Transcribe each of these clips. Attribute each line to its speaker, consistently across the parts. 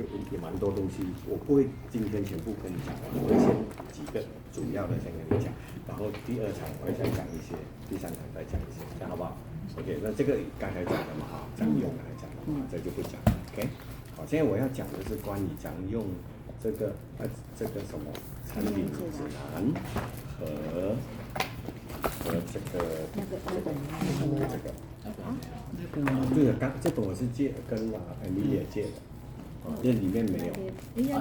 Speaker 1: 就也蛮多东西，我不会今天全部跟你讲，我会先几个主要的先跟你讲，然后第二场我会再讲一些，第三场再讲一些，这样好不好 ？OK， 那这个刚才讲的嘛哈，讲用刚才讲的嘛，这就不讲了 ，OK。好，现在我要讲的是关于讲用这个什么产品指南和这个对的，这本我是跟米也借的，因为里面没有。
Speaker 2: 有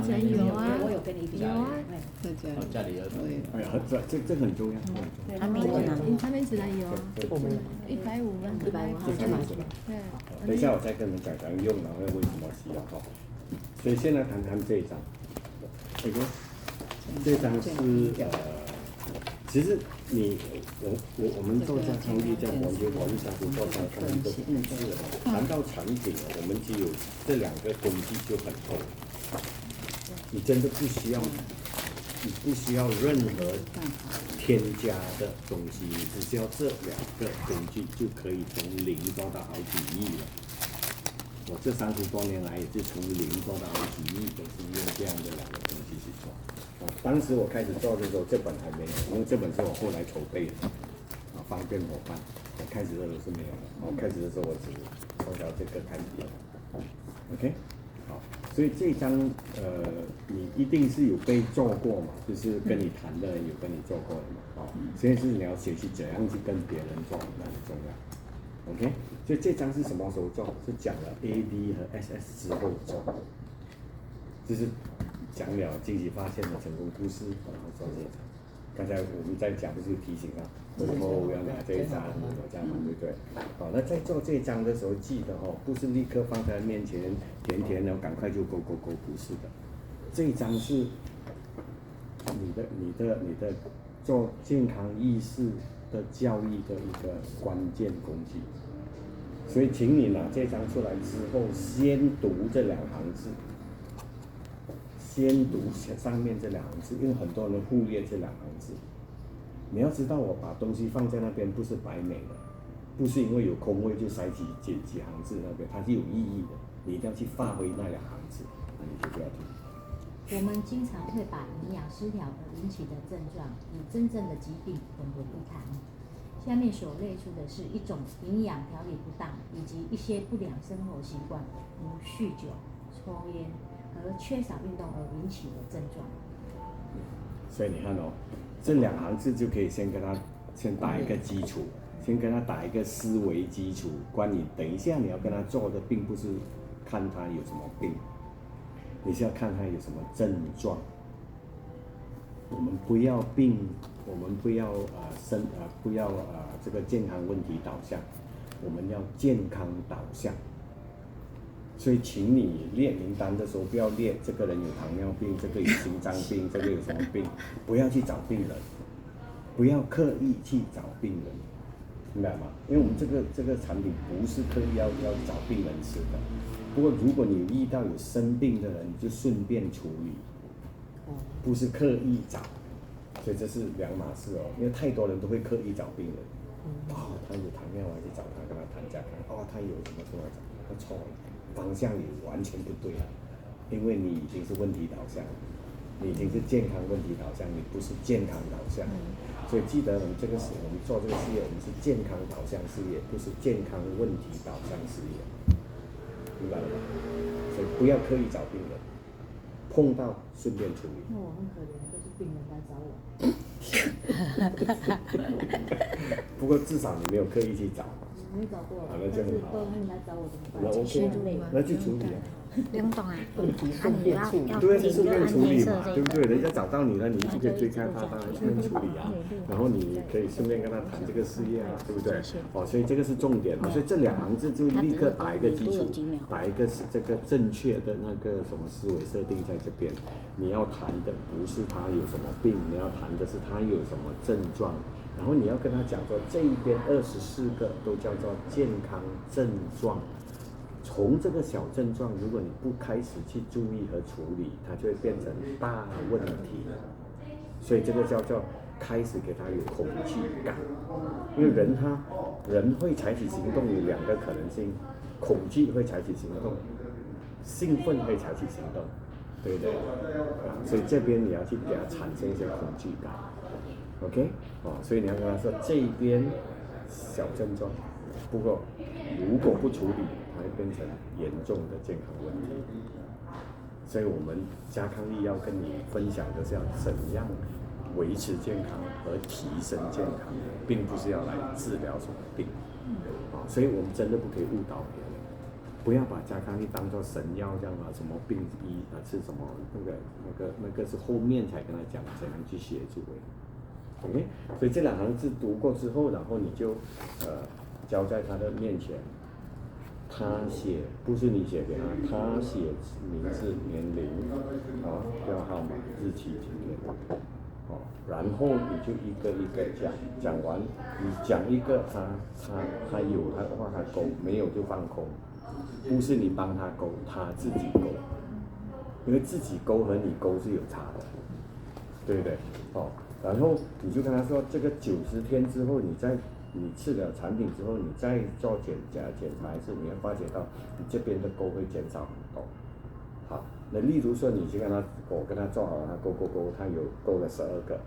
Speaker 2: 啊，
Speaker 3: 我有跟你
Speaker 2: 有啊，
Speaker 4: 家里有。
Speaker 1: 哎呀，这很重要。
Speaker 2: 产品指南，产品指南有啊，150万
Speaker 3: 150
Speaker 1: 这产品指南。
Speaker 2: 对。
Speaker 1: 等一下我再跟你们讲用，然后为什么需要哈。所以现在谈谈这一张，这张是其实我们做家康力这样，我们想做家康力的故事谈到产品，我们只有这2个工具就很够了。你真的不需要，你不需要任何添加的东西，你只需要这2个工具就可以从0做到好几亿了。我这30多年来也是从0做到好几亿，都是用这样的2个东西去做。当时我开始做的时候，这本还没有，因为这本是我后来筹备的，方便伙伴。我开始的时候是没有的，我开始的时候我只抽到这个开始的 ，OK， 好，所以这张你一定是有被做过嘛，就是跟你谈的人有跟你做过的嘛，现在是你要学习怎样去跟别人做，那很重要。OK， 所以这张是什么时候做？是讲了 AD 和 SS 之后做，就是讲了惊喜发现的成功故事，然后做这一张。刚才我们在讲，不是提醒回头要拿这一张，这样嘛，对不对？好，那在做这一张的时候，记得不是立刻放在面前填，然后赶快就勾，不是的。这一张是你的做健康意识的教育的一个关键工具。所以，请你拿这张出来之后，先读这2行字。先读上面这2行字，因为很多人忽略这2行字。你要知道，我把东西放在那边不是白美的，不是因为有空位就塞几行字那边，它是有意义的。你一定要去发挥那2行字，那你就不要听。
Speaker 3: 我们经常会把营养失调而引起的症状与真正的疾病混为一谈。下面所列出的是一种营养调理不当，以及一些不良生活习惯，如酗酒、抽烟和缺少运动而引起的症状。
Speaker 1: 所以你看这2行字就可以先打一个基础，先跟他打一个思维基础。关于等一下你要跟他做的，并不是看他有什么病，你是要看他有什么症状。我们不要病，我们不要这个健康问题导向，我们要健康导向。所以，请你列名单的时候，不要列这个人有糖尿病，这个有心脏病，这个有什么病，不要去找病人，不要刻意去找病人，明白吗？因为我们这个产品不是刻意要找病人吃的。不过，如果你遇到有生病的人，你就顺便处理。不是刻意找，所以这是2码事因为太多人都会刻意找病人。他有糖尿，我去找他，跟他谈价看。他有什么他错了，方向也完全不对了，因为你已经是问题导向，你已经是健康问题导向，你不是健康导向。所以记得我们做这个事业，我们是健康导向事业，不是健康问题导向事业，明白了吗？所以不要刻意找病人。碰到顺便处理。
Speaker 3: 那我很可怜，都是病人来找我。
Speaker 1: 不过至少你没有刻意去找。
Speaker 3: 没找过，
Speaker 1: 那就很好。
Speaker 3: 都他们来找我怎么办？
Speaker 1: 那 OK， 那去处理
Speaker 2: 不用动
Speaker 1: 对，是顺便处理嘛，对不对？人家找到你了，你就可以推开他，当然顺便处理啊。然后你可以顺便跟他谈这个事业啊，对不对？所以这个是重点所以这2行字就立刻打一个基础，打一个这个正确的那个什么思维设定在这边。你要谈的不是他有什么病，你要谈的是他有什么症状。然后你要跟他讲说，这一边24个都叫做健康症状。从这个小症状，如果你不开始去注意和处理，它就会变成大问题。所以这个叫做开始给他有恐惧感，因为人会采取行动有2个可能性，恐惧会采取行动，兴奋会采取行动，对不对？所以这边你要去给他产生一些恐惧感 ，OK？ 所以你要跟他说这一边小症状，不过如果不处理，它会变成严重的健康问题。所以我们家康力要跟你分享的是要怎样维持健康和提升健康，并不是要来治疗什么病。所以我们真的不可以误导别人，不要把家康力当作神药这样什么病医是什么那个是后面才跟他讲怎样去协助。OK， 所以这2行字读过之后，然后你就交在他的面前。他写不是你写给他，他写名字、年龄、电话号码、日期、今天，然后你就一个一个讲，讲完你讲一个他有他的话他勾，没有就放空，不是你帮他勾，他自己勾，因为自己勾和你勾是有差的，对不对？然后你就跟他说，这个90天之后你吃了产品之后，你再做检查一次，你会发觉到你这边的勾会减少很多。好，那例如说你去我跟他做好了，他勾，他有勾了12个，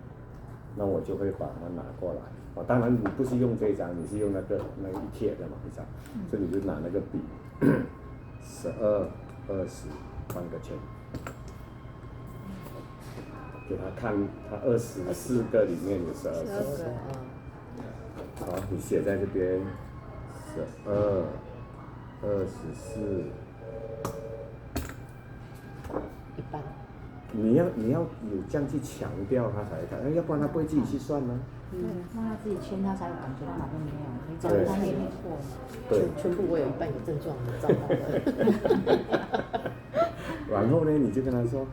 Speaker 1: 那我就会把它拿过来。当然你不是用这一张，你是用那一贴的嘛一张，所以你就拿那个笔，12、20放个圈，给他看，他24个里面有12个。好，你写在这边，12、24，
Speaker 4: 一半。
Speaker 1: 你要有这样去强调他才看，要不然他不会自己去算呢。
Speaker 3: 让他自己圈，他才有感觉，他哪都没有，你找他也没过。
Speaker 1: 对，
Speaker 4: 全部我有一半有症状的，糟糕了。
Speaker 1: 然后呢，你就跟他说，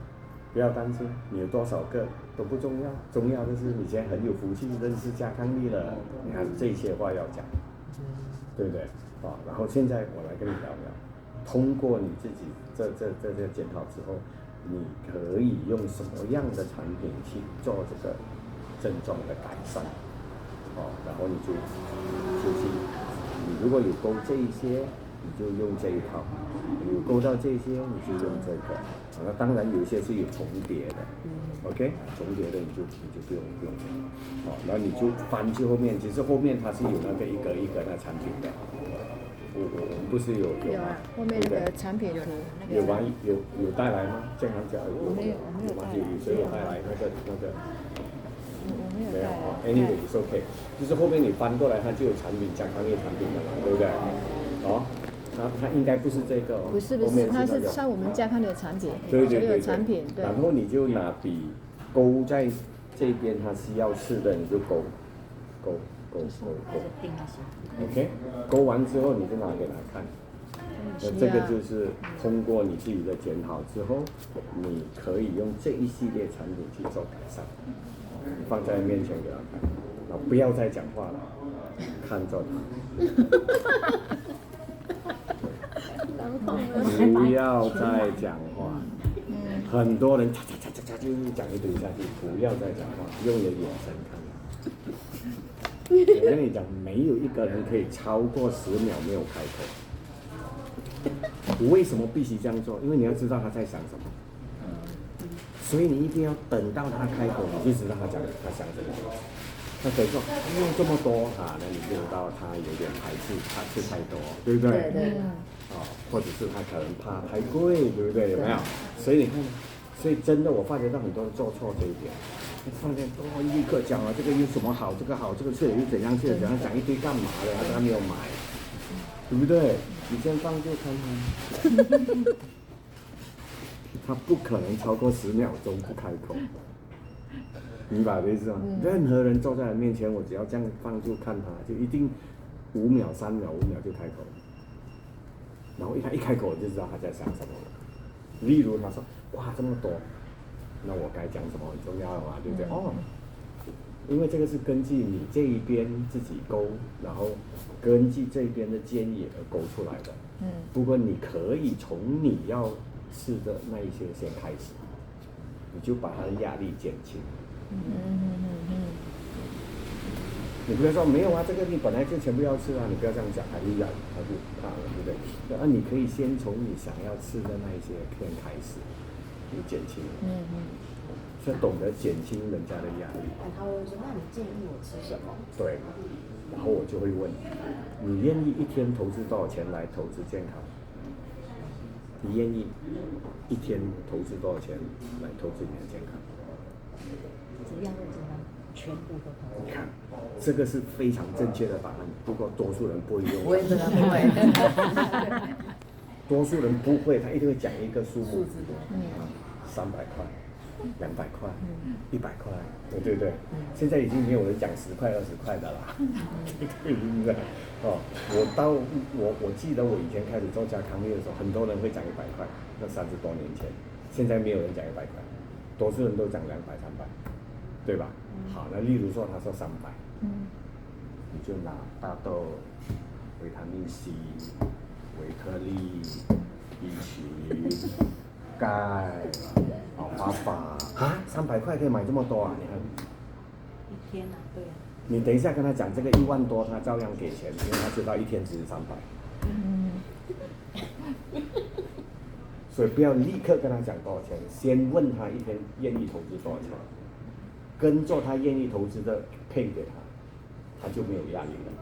Speaker 1: 不要担心，你有多少个都不重要，重要的是你现在很有福气认识家康力了，你看这些话要讲，对不对？然后现在我来跟你聊聊，通过你自己这检讨之后，你可以用什么样的产品去做这个症状的改善，然后你就是你如果有勾这一些，你就用这一套；有勾到这些，你就用这个。那当然有一些是有重叠的，OK， 重叠的你就不用然后你就翻去后面，其实后面它是有那个一个一个的产品的。我不是有
Speaker 2: 啊，后面那个产品图
Speaker 1: 有带来吗？健康角
Speaker 2: 我没有
Speaker 1: 有谁有带来那个？
Speaker 2: 我没有
Speaker 1: 没有
Speaker 2: 带。
Speaker 1: Anyway it's OK， 就是后面你翻过来，它就有产品家康力产品的嘛，对不对？它应该不是这个
Speaker 2: 不是，它是像我们家康的产品，
Speaker 1: 对，
Speaker 2: 所有产品，对。
Speaker 1: 然后你就拿笔勾在这边，它需要吃的你就勾。OK， 勾完之后你就拿给他看。那这个就是通过你自己的检讨之后，你可以用这一系列产品去做改善，放在面前给他看，然后不要再讲话了，看着他。不要再讲话，很多人就是讲一堆下去，不要再讲话，用你的眼神看。我跟你讲，没有一个人可以超过10秒没有开口。为什么必须这样做？因为你要知道他在想什么，所以你一定要等到他开口，你就知道他想什么。他可以说用这么多那你就知道他有点排斥，他吃太多，对不对？
Speaker 4: 对。
Speaker 1: 或者是他可能怕太贵，对不对？有没有？所以你看，所以真的我发觉到很多人做错这一点。放在立刻讲了，这个有什么好？这个好，这个吃了又怎样？讲一堆干嘛的？他没有买，对不对？你先放就看他，他不可能超过10秒钟不开口，明白我的意思吗？任何人坐在他面前，我只要这样放就看他，就一定5秒、3秒、5秒就开口，然后他一开口我就知道他在想什么了。例如他说：“哇，这么多。”那我该讲什么很重要嘛，对不对？因为这个是根据你这一边自己勾，然后根据这边的建议而勾出来的。不过你可以从你要吃的那一些先开始，你就把他的压力减轻。你不要说没有啊，这个你本来就全部要吃啊，你不要这样讲，他就怕了，对不对？你可以先从你想要吃的那一些片开始，你减轻，是懂得减轻人家的压力。
Speaker 4: 他会说，那你建议我吃什么？
Speaker 1: 对，然后我就会问，你愿意一天投资多少钱来投资健康？你愿意一天投资多少钱来投资你的健康？
Speaker 3: 只要认真的，全部都投资。
Speaker 1: 你看，这个是非常正确的答案，不过多数人不会用。
Speaker 4: 我也真的不会。
Speaker 1: 多数人不会，他一定会讲一个数目
Speaker 4: 字的
Speaker 1: ，300块、200块、100块，对不对？现在已经没有人讲10块、20块的啦，对不对？我记得我以前开始做家康业的时候，很多人会讲100块，那30多年前，现在没有人讲100块，多数人都讲200、300，对吧？好，那例如说他说300，你就拿大豆、维他命 C、维特利、B 群、钙、华法啊，300块可以买这么多啊？你看，
Speaker 3: 一天啊，对啊。
Speaker 1: 你等一下跟他讲这个1万多，他照样给钱，因为他知道一天只是300。所以不要立刻跟他讲多少钱，先问他一天愿意投资多少钱，跟着他愿意投资的配给他，他就没有压力了。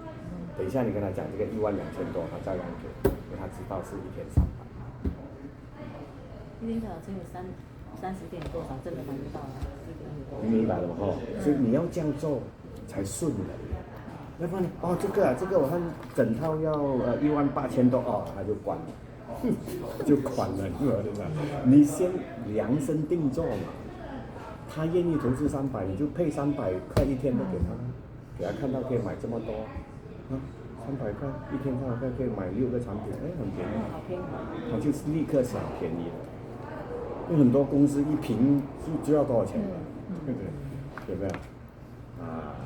Speaker 1: 等一下你跟他讲这个12000多，他照样给，因为他知道是一天300。
Speaker 3: 一天至少只有30点多少，真的买不到啊！
Speaker 1: 你明白了吗？所以你要这样做才顺的。要不然这个我看整套要18000多哦，他就关了，就关了，对吧？你先量身定做嘛，他愿意投资300，你就配300块一天都给他，给他看到可以买这么多，啊，300块一天300块可以买6个产品，哎，很便宜，他就立刻想便宜了。因为很多公司一瓶就要多少钱，对不对？有没有？啊，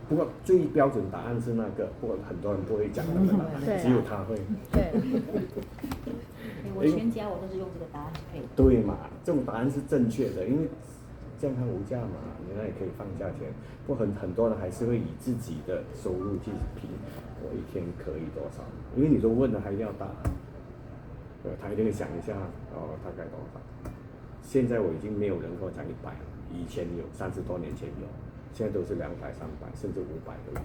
Speaker 1: 不过最标准答案是那个，不过很多人不会讲那个答案，只有他会。
Speaker 2: 对。
Speaker 3: 我全家我都是用这个答案配。
Speaker 1: 对嘛，这种答案是正确的，因为健康无价嘛，你那也可以放价钱。不过很多人还是会以自己的收入去评，我一天可以多少？因为你都问了，还一定要答。他一定会想一下，大概多少？现在我已经没有人跟我讲100了，以前有，30多年前有，现在都是200、300，甚至500都有。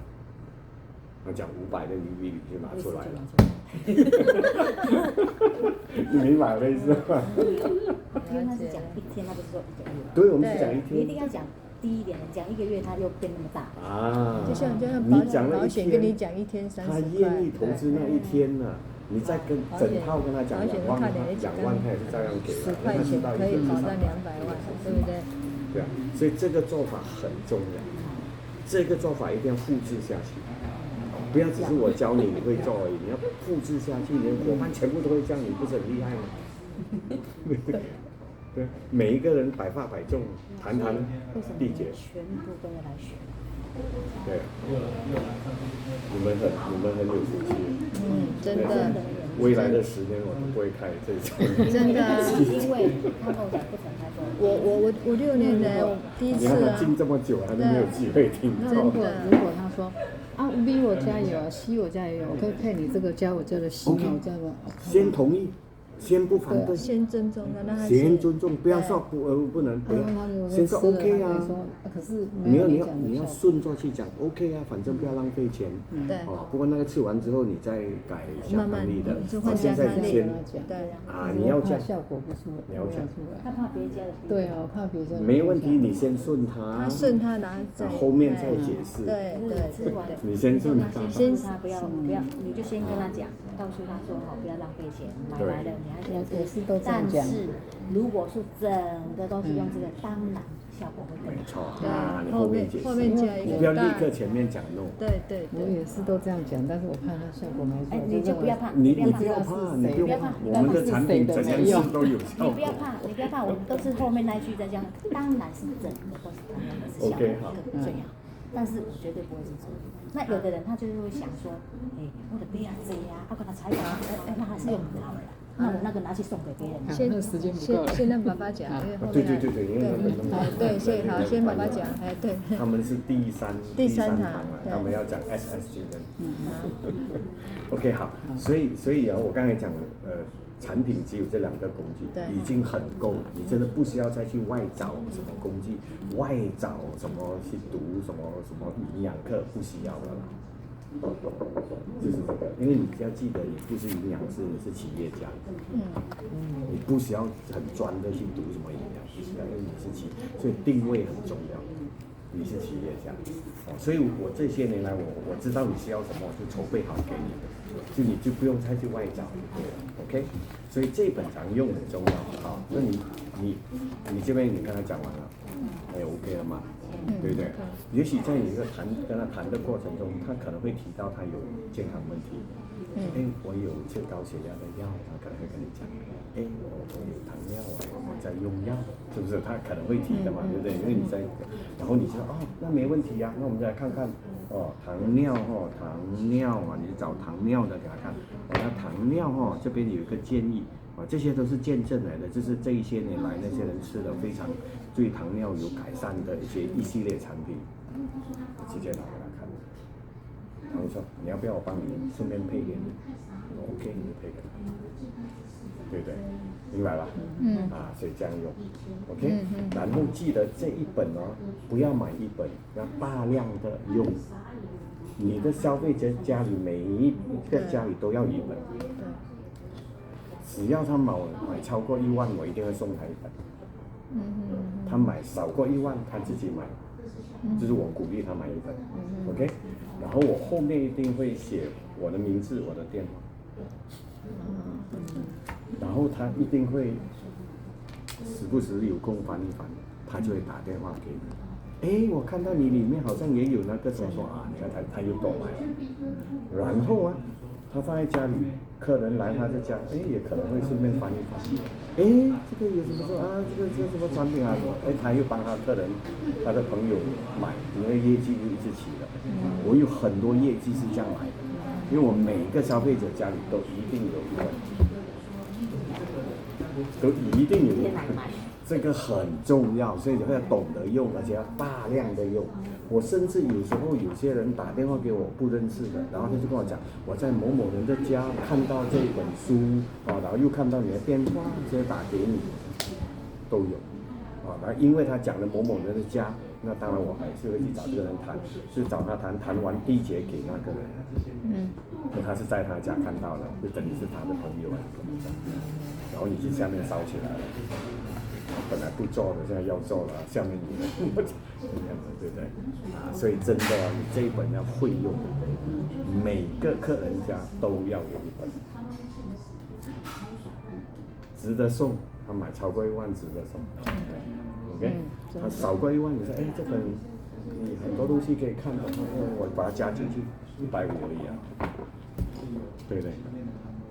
Speaker 1: 我讲500的你就拿出来了，你明白我的意思吗？
Speaker 3: 因为他是讲一天，他不是说1个月。
Speaker 1: 对，我们是讲一天。
Speaker 3: 你一定要讲低一点的，讲1个月他又变那么大。
Speaker 2: 啊，就像保险跟你讲1天30块，
Speaker 1: 他愿意投资那一天呢。你再跟整套跟他讲2万，他也是照样给的，
Speaker 2: 10块钱可以保到200万，对不对？
Speaker 1: 对啊，所以这个做法很重要，这个做法一定要复制下去，不要只是我教你会做而已，你要复制下去，你的伙伴全部都会这样，你不是很厉害吗？对，每一个人百发百中，谈谈缔结，
Speaker 3: 全部都要来学。
Speaker 1: 对，你们很有福气，
Speaker 2: 真的。
Speaker 1: 未来的10年我都不会开这种。
Speaker 2: 真的。
Speaker 3: 因为他跟我讲不准开做。
Speaker 2: 我6年来我第一次啊。
Speaker 1: 你看他进这么久，他都没有机会听到。
Speaker 2: 真的。
Speaker 5: 如果他说啊 B 我家有啊 C 我家也有，我可以配你这个加我家的 C， 我家的。
Speaker 1: 先同意。先不反对，
Speaker 2: 先尊重，
Speaker 1: 先尊重，不要说不能，不要，先说 OK 啊。
Speaker 5: 可是
Speaker 1: 你要顺着去讲 OK 啊，反正不要浪费钱。
Speaker 2: 对。
Speaker 1: 不过那个吃完之后你再改
Speaker 2: 慢慢
Speaker 1: 力的。
Speaker 2: 现在
Speaker 1: 是先
Speaker 2: 对
Speaker 1: 啊，你要讲
Speaker 5: 效果不出来，
Speaker 1: 你要讲。
Speaker 3: 他怕别家的。
Speaker 5: 对啊，怕别家。
Speaker 1: 没问题，你先顺他。
Speaker 2: 他顺他，然后再
Speaker 1: 后面再解释。
Speaker 2: 对。
Speaker 1: 你先顺他。
Speaker 3: 先他不要，你就先跟他讲，告诉他说好，不要浪费钱，买来了。
Speaker 5: 也是都这样
Speaker 3: 但
Speaker 5: 讲。
Speaker 3: 是如果是整个都是用这个，当然效果会更好。
Speaker 1: 没错，你后面解释，
Speaker 2: 后面加一个，
Speaker 1: 你不要立刻前面讲 no。
Speaker 2: 对。
Speaker 5: 我也是都这样讲，但是我怕它效果没出来。
Speaker 3: 你就不要怕，
Speaker 1: 你不要怕，你不要怕，我们的产品怎样用都有效果。
Speaker 3: 你不要怕，我们都是后面那一句在讲，当然是整个都是同样的，是效果更最好。但是绝对不会是这样。那有的人他就是会想说，我的不要这样，跟他采访，那还是用不到的。那我那个拿去送给别人。
Speaker 5: 先
Speaker 4: 那个时间不够了
Speaker 5: 先让爸爸讲，因为后面
Speaker 1: 对，因为他们
Speaker 5: 对，所以好，先爸爸讲，哎，对。
Speaker 1: 他们是第三堂啊，他们要讲 SSG 的。OK， 好，所以啊，我刚才讲产品只有这2个工具，已经很够了。你真的不需要再去外找什么工具，外找什么去读什么营养课，不需要了啦。就是这个，因为你要记得，你不是营养师，你是企业家。你不需要很专的去读什么营养，不需要，因为你是所以定位很重要。你是企业家，所以我这些年来，我知道你需要什么，我就筹备好给你的，就你就不用再去外找，对了 ，OK？ 所以这本常用很重要，好，那你这边你跟他讲完了，哎 ，OK 了吗？对不对？也许在你跟他谈的过程中，他可能会提到他有健康问题。我有吃高血压的药，他可能会跟你讲，我有糖尿我在用药，是不是？他可能会提的嘛，对不对？因为你在，然后你说那没问题啊，那我们再来看看糖尿啊，你找糖尿的给他看，那糖尿这边有一个建议。这些都是见证来的，就是这一些年来那些人吃了非常对糖尿有改善的一系列产品，直接拿给他看。然后说你要不要我帮你顺便配给你 ？OK， 你就配给他，对不对？明白吧？所以这样用 ，OK。然后记得这一本不要买一本，要大量的用。你的消费者家里每一个家里都要一本。只要他买超过1万，我一定会送他一本。他买少过1万，他自己买，就是我鼓励他买一本 ，OK。然后我后面一定会写我的名字、我的电话，然后他一定会时不时有空翻一翻，他就会打电话给你。我看到你里面好像也有那个什么你看他又购买了，然后他放在家里，客人来他的家，也可能会顺便翻一翻。这个有什么说这个什么产品啊？他又帮他客人、他的朋友买，因为业绩就一直起了。我有很多业绩是这样来的，因为我每个消费者家里都一定有一本，都一定有一本。这个很重要，所以你要懂得用，而且要大量的用。我甚至有时候有些人打电话给我不认识的，然后他就跟我讲，我在某某人的家看到这本书然后又看到你的电话，直接打给你，都有然后因为他讲了某某人的家，那当然我还是会去找这个人谈，是找他谈完缔结给那个人。他是在他家看到的，就等于是他的朋友然后你去下面烧起来了。本来不做的，现在要做了，下面你们这样的，对不对？所以真的你这一本要会用，每个客人家都要有一本，值得送。他买超过1万值得送 ，OK？他少过1万，你说这本你很多东西可以看的，我把它加进去150而已对不对？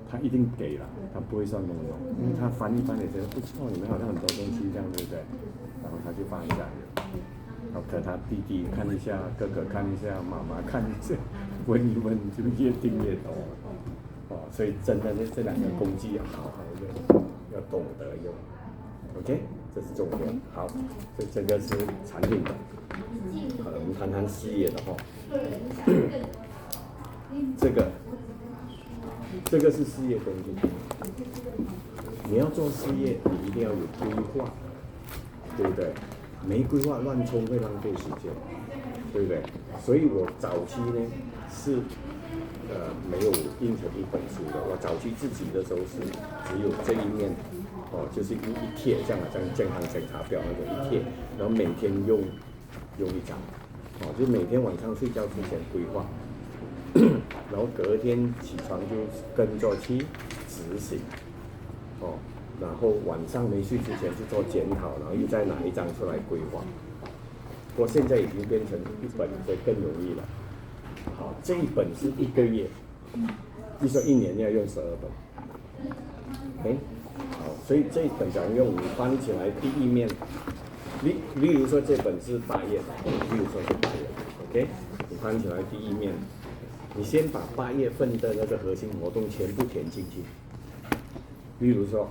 Speaker 1: 他一定给了，他不会算弄，因为他翻一翻也觉得不错，里面好像很多东西这样，对不对？然后他就放下，然后可他弟弟看一下，哥哥看一下，妈妈看一下，问一问就越订越多所以真的这2个工具要好好用，要懂得用 ，OK， 这是重点。好，所以这个是产品的。好了，我们谈谈事业的这个是事业工具。你要做事业，你一定要有规划，对不对？没规划乱冲会浪费时间，对不对？所以我早期呢是没有印成一本书的。我早期自己的时候是只有这一面就是一贴这样的，像健康检查表那种一贴，然后每天用一张就每天晚上睡觉之前规划。然后隔天起床就跟着去执行，然后晚上没睡之前去做检讨，然后又再拿一张出来规划。不过现在已经变成一本，所以更容易了。好，这一本是1个月，就说1年要用12本。好，所以这一本怎样用？你翻起来第一面，例如说这本是8页的，例如说是8页 ，OK， 你翻起来第一面。你先把8月份的那个核心活动全部填进去，例如说，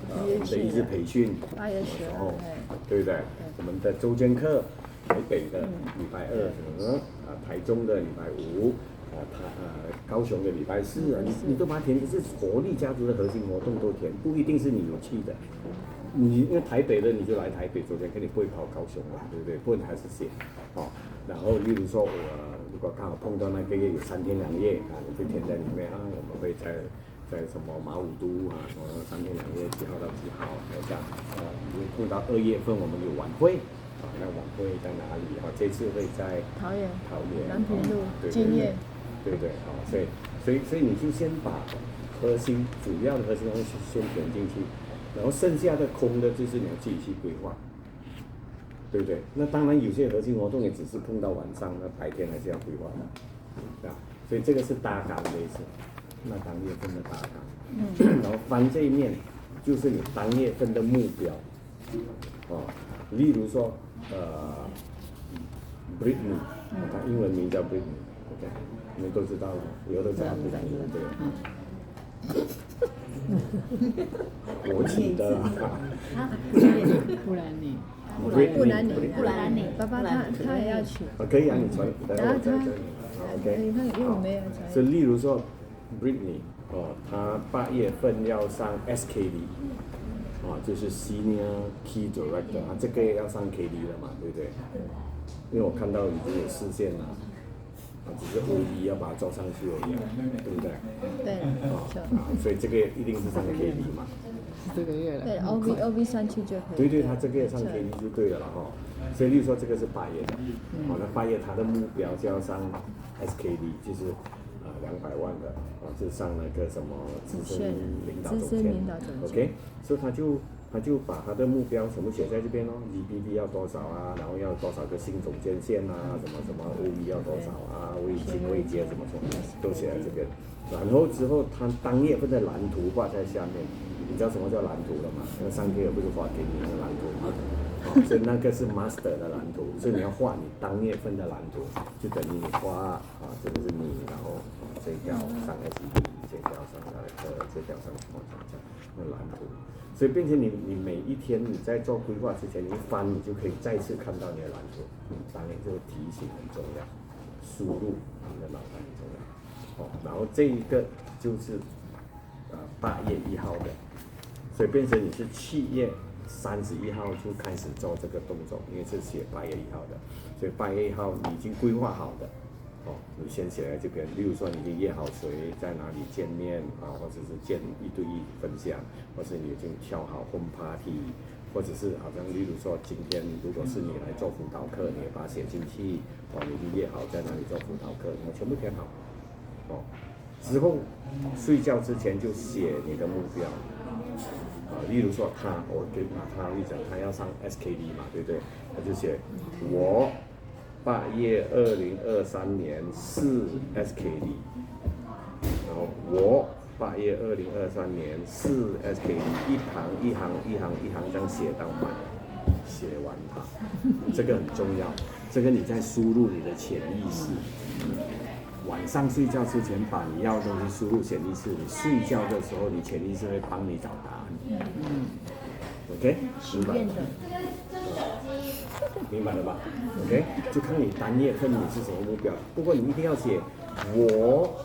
Speaker 1: 我们的一日培训，
Speaker 5: 8月12号，
Speaker 1: 对不对？我们的周间课，台北的礼拜2，台中的礼拜5，高雄的礼拜4，你都把它填，是活力家族的核心活动都填，不一定是你有去的。你因为台北的你就来台北周间课，你不会跑高雄嘛，对不对？不然还是写，然后例如说如果刚好碰到那个月有3天2夜你就填在里面我们会在什么马武都什么3天2夜几号到几号，这样因为碰到2月份我们有晚会那晚会在哪里这次会在
Speaker 5: 桃园
Speaker 1: 南
Speaker 5: 平路
Speaker 1: 金燕，对所以你就先把主要的核心东西先填进去，然后剩下的空的就是你要自己去规划，对不对？那当然有些核心活动也只是碰到晚上，那白天还是要规划的，所以这个是大纲的意思。那当月份的大纲，然后翻这一面就是你当月份的目标，例如说Britney， 它英文名叫 Britney，OK， 你们都知道了，以后都叫 Britney， 对。我记得
Speaker 5: 布兰妮，
Speaker 3: 布兰妮，
Speaker 5: 爸爸他也要去，
Speaker 1: 可以你传，等我在这里，OK。
Speaker 5: 因为我没有传。
Speaker 1: 所以例如说 Britney，他8月份要上 SKD，就是 Senior Key Director， 这个月要上 KD 了嘛，对不对？因为我看到已经有视线了，只是 OB 要把它做上去而已，对不对？
Speaker 5: 对，
Speaker 1: 所以这个月一定是上 KD 嘛。
Speaker 5: 这个月了。对，OB 上去就可以。
Speaker 1: 对，他这个月上 KD 就对了所以例如说这个是8月的，那8月他的目标就要上 SKD， 就是200万的，就上那个什么资深领导总监 ，OK， 所以他就把他的目标全部写在这边GPD 要多少然后要多少个新总监线什么 OE 要多少位经位阶什么都写在这边，然后之后他当月份的蓝图画在下面，你知道什么叫蓝图了吗？那上个月不是画给你的蓝图吗？所以那个是 master 的蓝图，所以你要画你当月份的蓝图，就等于你画这个是你，然后这条上 SED， 这条上这条上什么那蓝图，所以变成你每一天你在做规划之前，你一翻你就可以再次看到你的蓝图，当然这个提醒很重要，输入你的脑袋很重要，然后这一个就是8月1号的，所以变成你是7月31号就开始做这个动作，因为是写8月1号的，所以8月1号你已经规划好的，你先写在这边。例如说你已经约好谁在哪里见面或者是见1对1分享，或是你已经挑好 home party， 或者是好像例如说今天如果是你来做辅导课，你也把它写进去，你已经约好在哪里做辅导课，你全部填好，之后睡觉之前就写你的目标。例如说我给他例子，他要上 SKD 嘛，对不对？他就写我8月2023年4 SKD， 然后我8月2023年4 SKD， 一行这样写到满，写完它，这个很重要。这个你在输入你的潜意识。晚上睡觉之前把你要的东西输入潜意识，你睡觉的时候，你潜意识会帮你找答案。OK， 明白了吧 ？OK， 就看你单月份你是什么目标。不过你一定要写我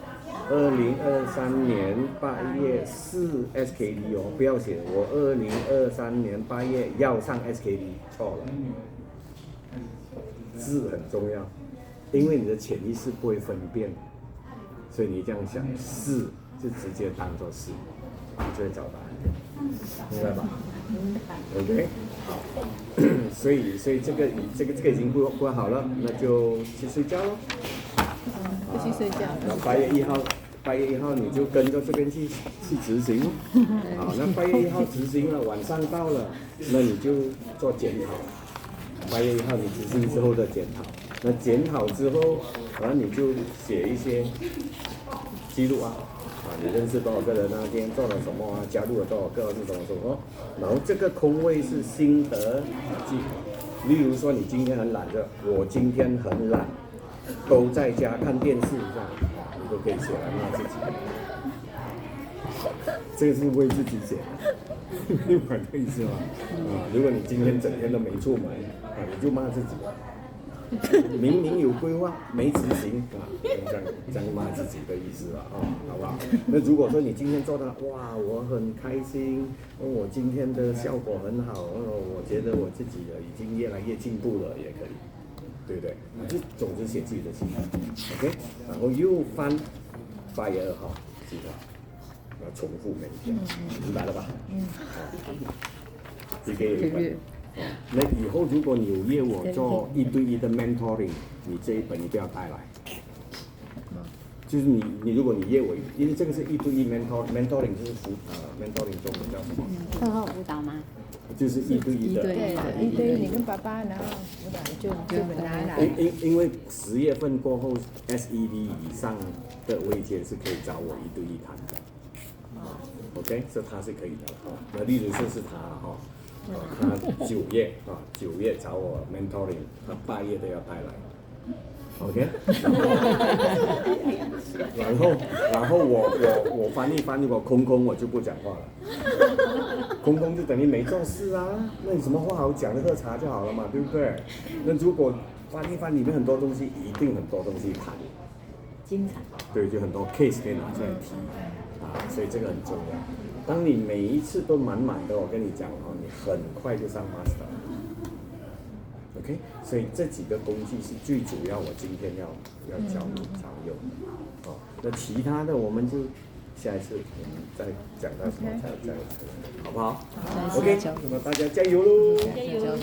Speaker 1: 2023年8月4 SKD 不要写我2023年8月要上 SKD， 错了。字很重要。因为你的潜意识不会分辨，所以你这样想是就直接当作是，你就会找答案，明白吧？
Speaker 3: 明白。
Speaker 1: OK， 好，所以这个已经规划好了，那就去睡觉喽。
Speaker 5: 就去睡觉。
Speaker 1: 然后8月1号你就跟着这边去执行。好，那8月1号执行了，晚上到了，那你就做检讨。8月1号你执行之后的检讨。那检讨之后，然后你就写一些记录你认识多少个人今天做了什么加入了多少个是什么，然后这个空位是心得记，例如说你今天很懒的，我今天很懒，都在家看电视这样，你都可以写来骂自己。这个是为自己写的，明白这意思吗？如果你今天整天都没出门，你就骂自己。明明有规划没执行这样骂自己的意思了好不好？那如果说你今天做到哇，我很开心，我今天的效果很好，我觉得我自己已经越来越进步了，也可以，对不对？就总之写自己的心态 ，OK， 然后又翻8月2号，记得要重复每一天，明白了吧？一个月一本。那以后如果你有约我做1对1的 mentoring， 你这一本你不要带来。就是你如果你约我，因为这个是1对1 mentoring 就是mentoring 中文叫什么？
Speaker 3: 课后辅导吗？
Speaker 1: 就是1对1的。
Speaker 2: 对，1对1，你跟爸爸，然后辅导就拿来。
Speaker 1: 因为10月份过后 SED 以上的位阶是可以找我1对1谈的。OK， 所以他是可以的那例如是他他9月找我 mentoring， 他8月都要带来 ，OK， 然后我翻译，如果空我就不讲话了，空就等于没做事啊，那你什么话好讲的喝茶就好了嘛，对不对？那如果翻译里面很多东西，一定很多东西谈，
Speaker 3: 精彩，
Speaker 1: 对，就很多 case 可以拿出来提所以这个很重要。当你每一次都满满的，我跟你讲你很快就上 master。OK， 所以这几个工具是最主要，我今天要教你常用的。那其他的我们就下一次我们再讲到什么再好不好？OK，那么大家加油喽！
Speaker 3: 加油！